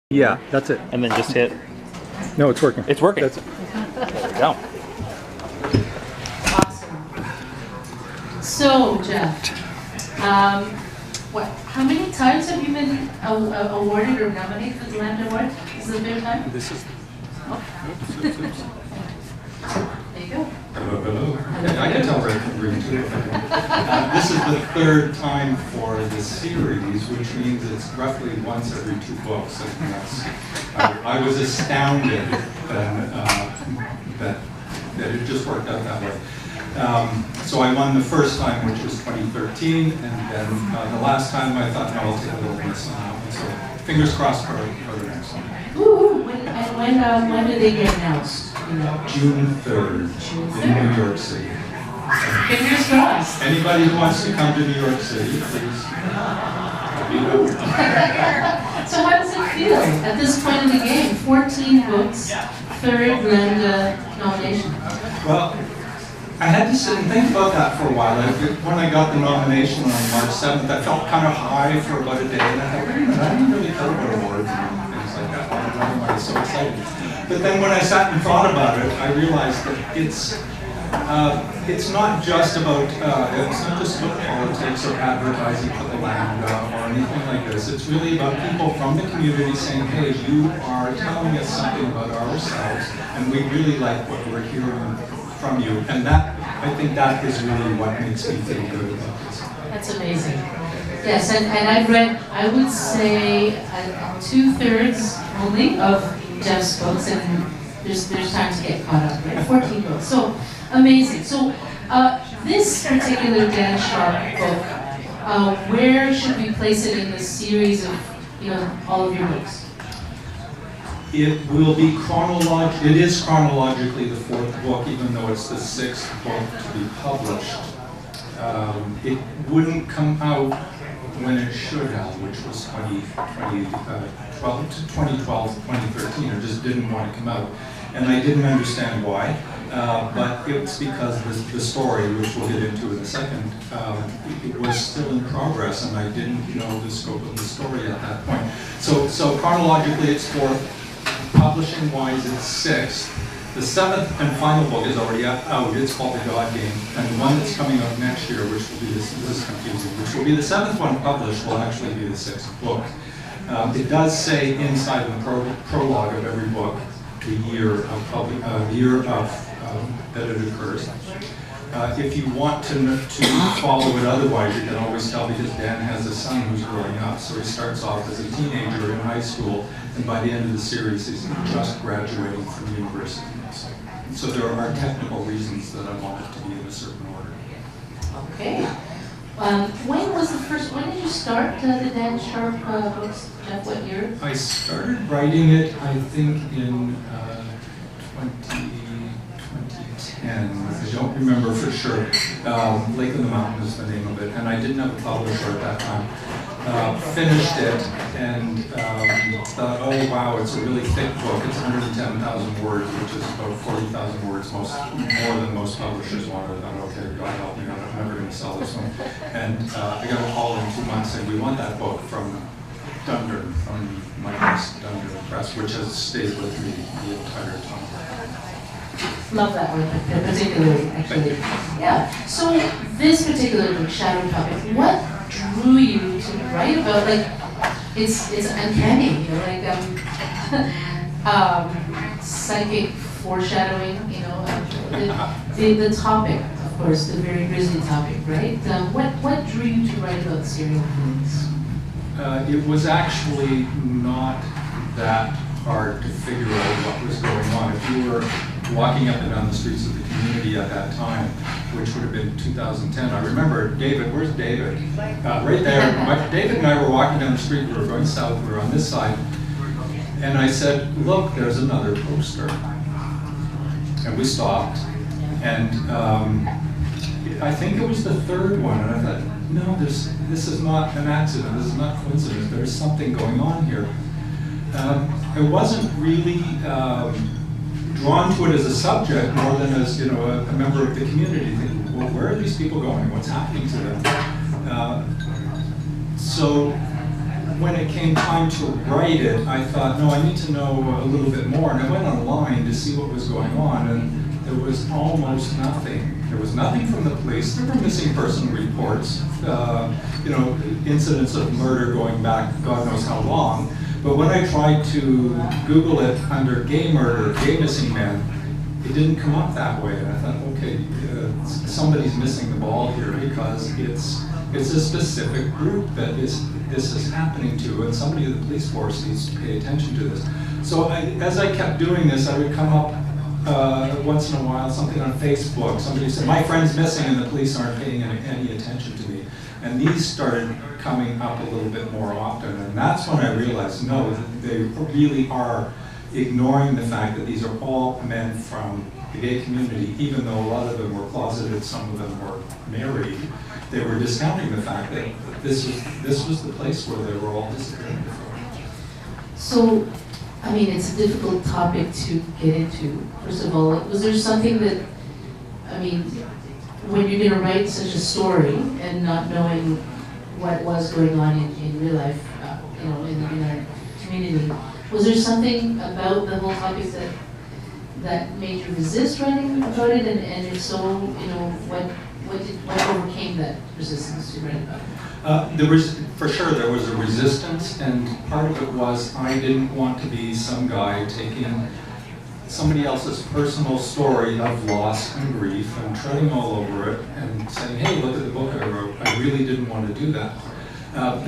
Yeah, that's it. And then just hit. No, it's working. It's working. That's it. There we go. Awesome. So, Jeff, how many times have you been awarded or nominated for the Lambda Award? Is it the third time? This is. There you go. Hello, hello. I can tell right from reading too. This is the third time for the series, which means it's roughly once every 2 books. And I was astounded that it just worked out that way. So I won the first time, which was 2013, and then the last time I thought, no, I'll take a little miss on that one. So fingers crossed for the next one. Ooh, when do they get announced? You know? June 3rd in New York City. Fingers crossed. Anybody who wants to come to New York City, please. So how does it feel at this point in the game? 14 books, third Lambda nomination. Well, I had to sit and think about that for a while. When I got the nomination on March 7th, I felt kind of high for about a day, and I thought, wait a minute, I didn't really care about awards and things like that. I was so excited. But then when I sat and thought about it, I realized that it's not just about politics or advertising for the Lambda or anything like this. It's really about people from the community saying, hey, you are telling us something about ourselves, and we really like what we're hearing from you. And that, I think that is really what makes me feel good about this. That's amazing. Yes, and I've read, I would say, 2/3 only of Jeff's books, and there's time to get caught up, right? 14 books, so amazing. So this particular Dan Sharp book, where should we place it in the series of, all of your books? It will be it is chronologically the 4th book, even though it's the 6th book to be published. It wouldn't come out when it should have, which was 2012, 2013. I just didn't want to come out. And I didn't understand why, but it's because the story, which we'll get into in a second, it was still in progress, and I didn't know the scope of the story at that point. So chronologically it's 4th. Publishing-wise, it's 6th. The 7th and final book is already out. It's called The God Game. And the one that's coming out next year, which will be this is confusing, which will be the 7th one published, will actually be the 6th book. It does say inside the prologue of every book the year that it occurs. If you want to follow it otherwise, you can always tell, because Dan has a son who's growing up. So he starts off as a teenager in high school, and by the end of the series, he's just graduating from university. So there are technical reasons that I want it to be in a certain order. Okay. When did you start the Dan Sharp books, Jeff? What year? I started writing it, I think, in 2010. I don't remember for sure. Lake in the Mountain is the name of it, and I didn't have a publisher at that time. Finished it and thought, oh wow, it's a really thick book. It's 110,000 words, which is about 40,000 words, more than most publishers wanted. I thought, okay, God help me, I'm never going to sell this one. And I got a call in 2 months saying, we want that book from Dundurn, from my Dundurn Press, which has stayed with me the entire time. Love that word, particularly, actually. Yeah. So this particular book, Shadow Puppet, what drew you to write about? Like, it's uncanny, psychic foreshadowing. The topic, of course, the very grisly topic, right? What drew you to write about serial killings? It was actually not that hard to figure out what was going on. If you were walking up and down the streets of the community at that time, which would have been 2010. I remember David, where's David? Right there. David and I were walking down the street, we were going south, we were on this side, and I said, look, there's another poster. And we stopped, and I think it was the 3rd one, and I thought, no, this is not an accident, this is not coincidence, there's something going on here. I wasn't really drawn to it as a subject more than as a member of the community, thinking, well, where are these people going? What's happening to them? So when it came time to write it, I thought, no, I need to know a little bit more. And I went online to see what was going on, and there was almost nothing. There was nothing from the police. There were missing person reports, you know, incidents of murder going back God knows how long. But when I tried to Google it under gay murder, gay missing men, it didn't come up that way. And I thought, okay, somebody's missing the ball here, because it's a specific group that this is happening to, and somebody in the police force needs to pay attention to this. So as I kept doing this, I would come up once in a while, something on Facebook. Somebody said, my friend's missing and the police aren't paying any attention to me. And these started coming up a little bit more often, and that's when I realized, no, they really are ignoring the fact that these are all men from the gay community. Even though a lot of them were closeted, some of them were married, they were discounting the fact that this was the place where they were all disappearing from. So, I mean, it's a difficult topic to get into. First of all, was there something that, I mean, when you're going to write such a story and not knowing what was going on in real life, you know, in our community, was there something about the whole topic that made you resist writing about it? And if so, you know, what overcame that resistance to write about it? For sure, there was a resistance, and part of it was I didn't want to be some guy taking somebody else's personal story of loss and grief and treading all over it and saying, hey, look at the book I wrote. I really didn't want to do that.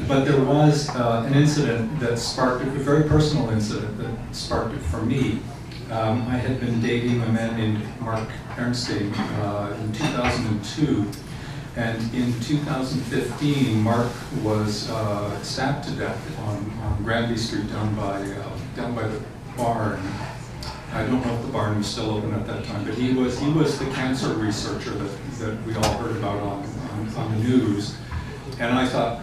But there was an incident that sparked it, a very personal incident that sparked it for me. I had been dating a man named Mark Ernstein in 2002. And in 2015, Mark was stabbed to death on Granby Street down by the barn. I don't know if the barn was still open at that time, but he was the cancer researcher that we all heard about on the news. And I thought,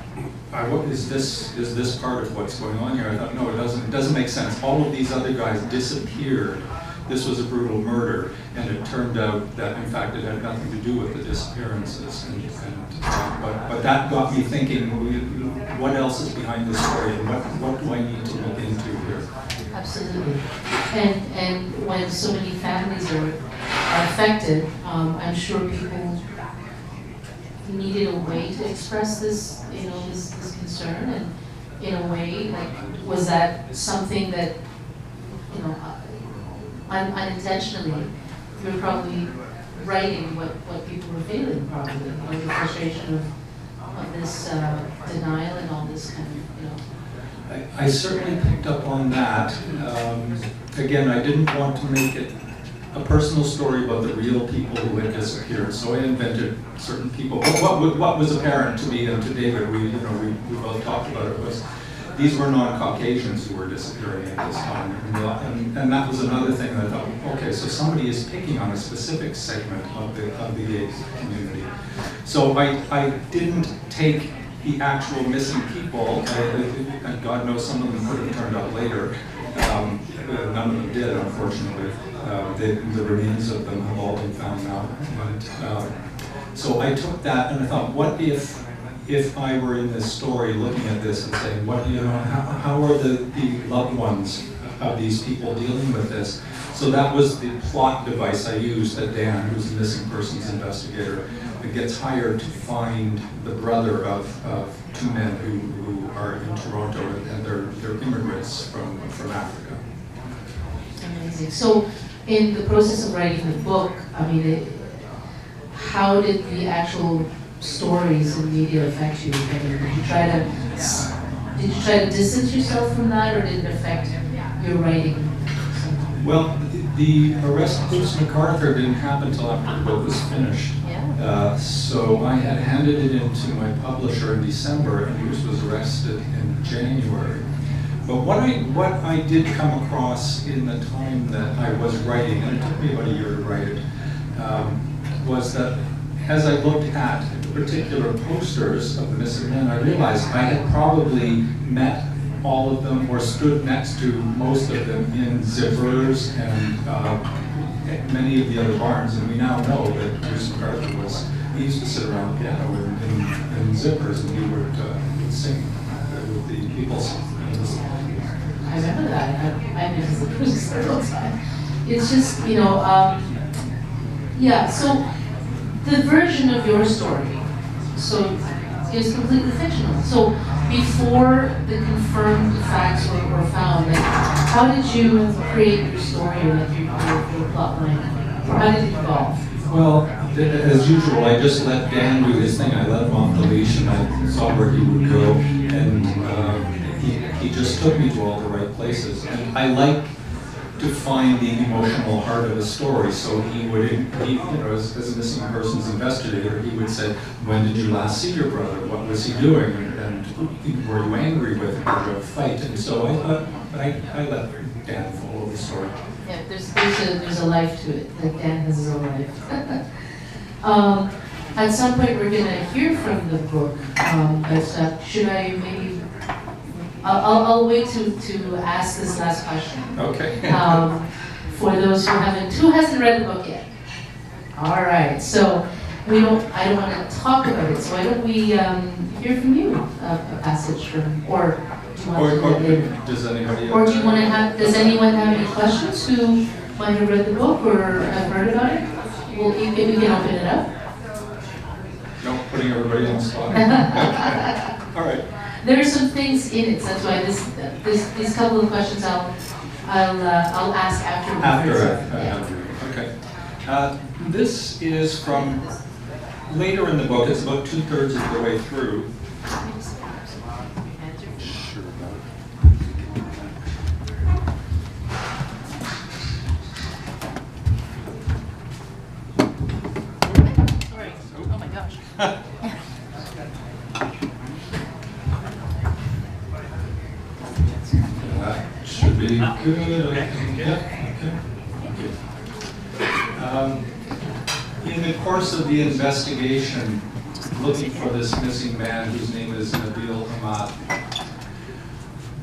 is this part of what's going on here? I thought, no, it doesn't make sense. All of these other guys disappeared. This was a brutal murder, and it turned out that, in fact, it had nothing to do with the disappearances. But that got me thinking, what else is behind this story, and what do I need to look into here? Absolutely. And when so many families are affected, I'm sure people needed a way to express this, you know, this concern, and in a way, like, was that something that, you know, unintentionally, you were probably writing what people were feeling, probably, like the frustration of this denial and all this kind of, you know. I certainly picked up on that. Again, I didn't want to make it a personal story about the real people who had disappeared, so I invented certain people. But what was apparent to me and to David, we both talked about it, was these were non-Caucasians who were disappearing at this time. And that was another thing that I thought, okay, so somebody is picking on a specific segment of the gay community. So I didn't take the actual missing people, and God knows some of them could have turned up later. None of them did, unfortunately. The remains of them have all been found now. And, so I took that and I thought, what if I were in this story looking at this and saying, how are the loved ones of these people dealing with this? So that was the plot device I used, that Dan, who's the missing persons investigator, gets hired to find the brother of two men who are in Toronto, and they're immigrants from Africa. Amazing. So in the process of writing the book, I mean, how did the actual stories in media affect you? I mean, did you try to distance yourself from that, or did it affect your writing? Well, the arrest of Bruce MacArthur didn't happen until after the book was finished. Yeah. So I had handed it in to my publisher in December, and Bruce was arrested in January. But what I did come across in the time that I was writing, and it took me about a year to write it, was that as I looked at the particular posters of the missing men, I realized I had probably met all of them or stood next to most of them in zippers and many of the other barns. And we now know that Bruce MacArthur he used to sit around the piano in zippers, and he would sing with the people. I remember that. I've been to the cruise several times. It's just, yeah, so the version of your story, so is completely fictional. So before the confirmed facts were found, like, how did you create your story, like your plot line? How did it evolve? Well, as usual, I just let Dan do his thing. I let him off the leash, and I saw where he would go, and he just took me to all the right places. And I like to find the emotional heart of a story. So he would, as a missing persons investigator, he would say, "When did you last see your brother? What was he doing? And were you angry with him? Did you have a fight?" And so I let Dan follow the story. Yeah, there's a life to it. Like Dan has his own life. At some point, we're gonna hear from the book, but should I maybe? I'll wait to ask this last question. Okay. For those who hasn't read the book yet. All right. So I don't want to talk about it. So why don't we hear from you a passage from, or do you want to read it? Does anybody? Or do you want to have? Does anyone have any questions who might have read the book or have heard about it? Well, maybe we can open it up. No, putting everybody on the spot. All right. There are some things in it, so that's why these couple of questions I'll ask after. Okay. This is from later in the book. It's about 2/3 of the way through. Sure. Sorry. Oh my gosh. Should be good. Yeah. Okay. Thank you. In the course of the investigation, looking for this missing man whose name is Nabil Ahmad,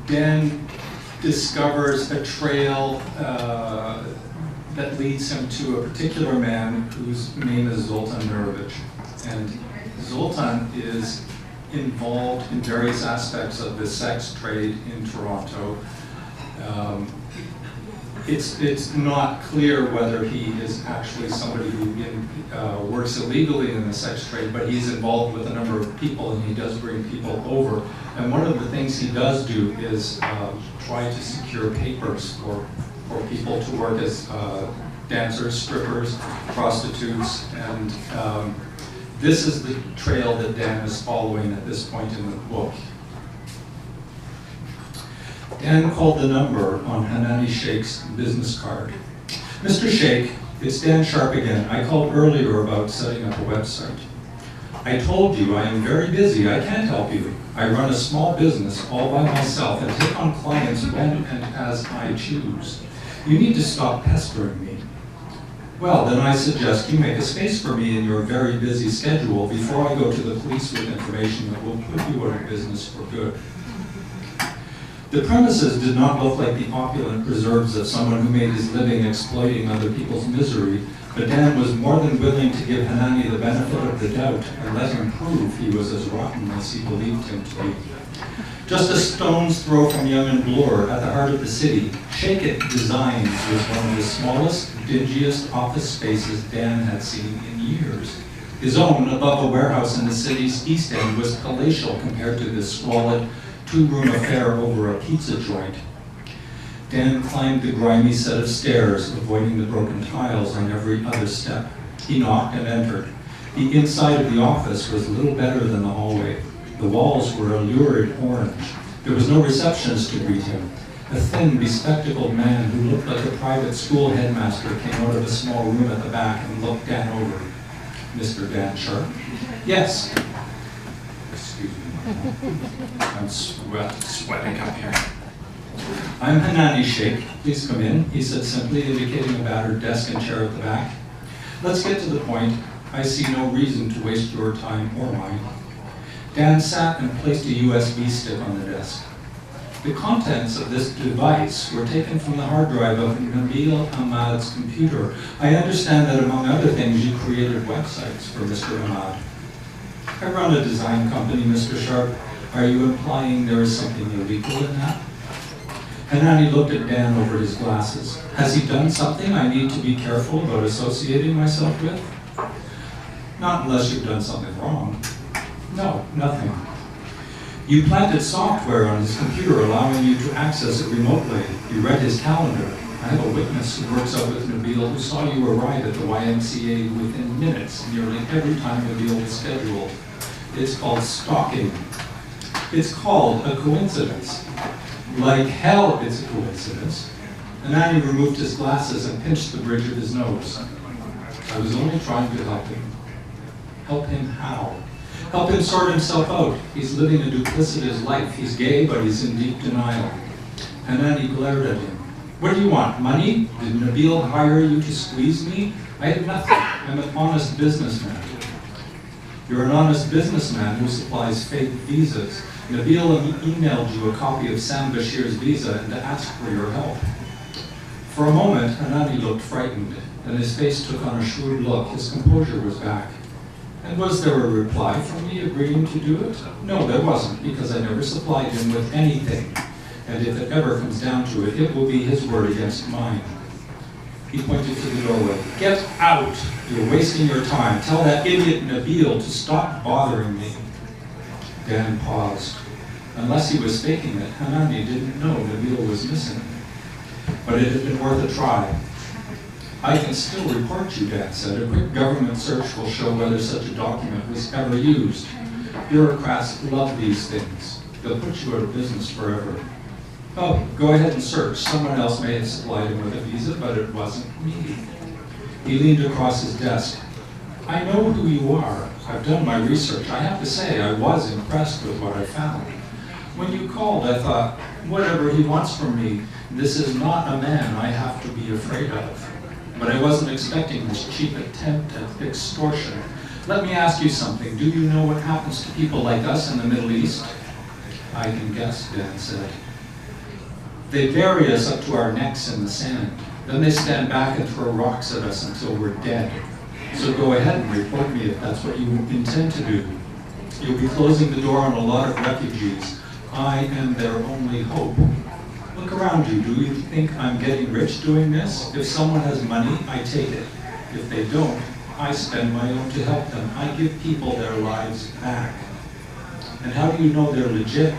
Dan discovers a trail that leads him to a particular man whose name is Zoltan Mirovic. And Zoltan is involved in various aspects of the sex trade in Toronto. It's not clear whether he is actually somebody who works illegally in the sex trade, but he's involved with a number of people, and he does bring people over. And one of the things he does do is try to secure papers for people to work as dancers, strippers, prostitutes, and this is the trail that Dan is following at this point in the book. Dan called the number on Hanani Sheikh's business card. "Mr. Sheikh, it's Dan Sharp again. I called earlier about setting up a website. I told you I am very busy. I can't help you. I run a small business all by myself and take on clients when and as I choose. You need to stop pestering me." "Well, then I suggest you make a space for me in your very busy schedule before I go to the police with information that will put you out of business for good." The premises did not look like the opulent reserves of someone who made his living exploiting other people's misery, but Dan was more than willing to give Hanani the benefit of the doubt and let him prove he was as rotten as he believed him to be. Just a stone's throw from Yonge and Bloor, at the heart of the city, Shake It Designs was one of the smallest, dingiest office spaces Dan had seen in years. His own, above a warehouse in the city's east end, was palatial compared to this squalid, two-room affair over a pizza joint. Dan climbed the grimy set of stairs, avoiding the broken tiles on every other step. He knocked and entered. The inside of the office was little better than the hallway. The walls were a lurid orange. There was no receptionist to greet him. A thin, bespectacled man who looked like a private school headmaster came out of a small room at the back and looked Dan over. "Mr. Dan Sharp?" "Yes." "Excuse me. I'm sweating up here." "I'm Hanani Sheikh. Please come in," he said simply, indicating a battered desk and chair at the back. "Let's get to the point. I see no reason to waste your time or mine." Dan sat and placed a USB stick on the desk. The contents of this device were taken from the hard drive of Nabil Ahmad's computer. "I understand that among other things you created websites for Mr. Ahmad." "I run a design company, Mr. Sharp. Are you implying there is something illegal in that? Hanani looked at Dan over his glasses. Has he done something I need to be careful about associating myself with? Not unless you've done something wrong. No, nothing. You planted software on his computer allowing you to access it remotely. You read his calendar. I have a witness who works out with Nabil who saw you arrive at the YMCA within minutes, nearly every time Nabil was scheduled. It's called stalking. It's called a coincidence. Like hell, it's a coincidence. Hanani removed his glasses and pinched the bridge of his nose. I was only trying to help him. Help him how? Help him sort himself out. He's living a duplicitous life. He's gay, but he's in deep denial. Hanani glared at him. What do you want, money? Did Nabil hire you to squeeze me? I have nothing. I'm an honest businessman. You're an honest businessman who supplies fake visas. Nabil emailed you a copy of Sam Bashir's visa and asked for your help. For a moment, Hanani looked frightened, and his face took on a shrewd look. His composure was back. And was there a reply from me agreeing to do it? No, there wasn't, because I never supplied him with anything. And if it ever comes down to it, it will be his word against mine. He pointed to the doorway. Get out! You're wasting your time. Tell that idiot Nabil to stop bothering me. Dan paused. Unless he was faking it, Hanani didn't know Nabil was missing. But it had been worth a try. I can still report you, Dan said. A quick government search will show whether such a document was ever used. Bureaucrats love these things. They'll put you out of business forever. Oh, go ahead and search. Someone else may have supplied him with a visa, but it wasn't me. He leaned across his desk. I know who you are. I've done my research. I have to say, I was impressed with what I found. When you called, I thought, whatever he wants from me, this is not a man I have to be afraid of. But I wasn't expecting this cheap attempt at extortion. Let me ask you something. Do you know what happens to people like us in the Middle East? I can guess, Dan said. They bury us up to our necks in the sand. Then they stand back and throw rocks at us until we're dead. So go ahead and report me if that's what you intend to do. You'll be closing the door on a lot of refugees. I am their only hope. Look around you. Do you think I'm getting rich doing this? If someone has money, I take it. If they don't, I spend my own to help them. I give people their lives back. And how do you know they're legit?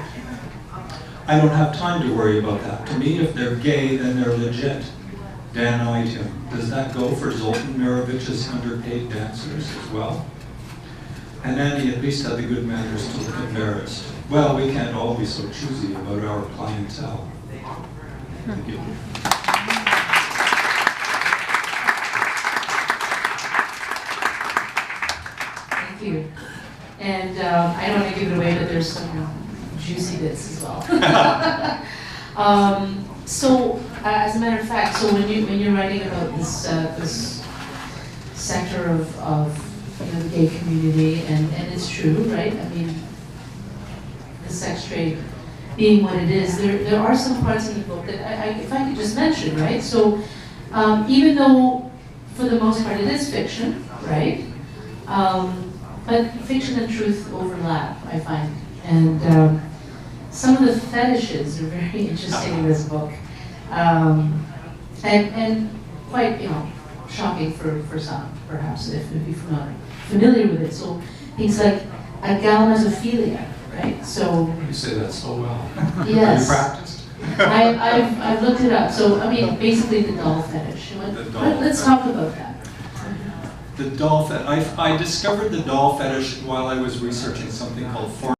I don't have time to worry about that. To me, if they're gay, then they're legit. Dan eyed him. Does that go for Zoltan Mirovich's underpaid dancers as well? And Andy at least had the good manners to look embarrassed. Well, we can't all be so choosy about our clientele. Thank you. Thank you. And I don't want to give it away, but there's some juicy bits as well. As a matter of fact, so when you're writing about this sector of the gay community, and it's true, right? I mean, the sex trade being what it is, there are some parts in the book that if I could just mention, right? So even though for the most part it is fiction, right? But fiction and truth overlap, I find, and some of the fetishes are very interesting in this book, and quite shocking for some, perhaps, if you're not familiar with it. So things like agalmatophilia, right? So You say that so well. yes, Have you practiced? I've looked it up. So I mean, basically the doll fetish. Let's talk about that. The doll fetish. I discovered the doll fetish while I was researching something called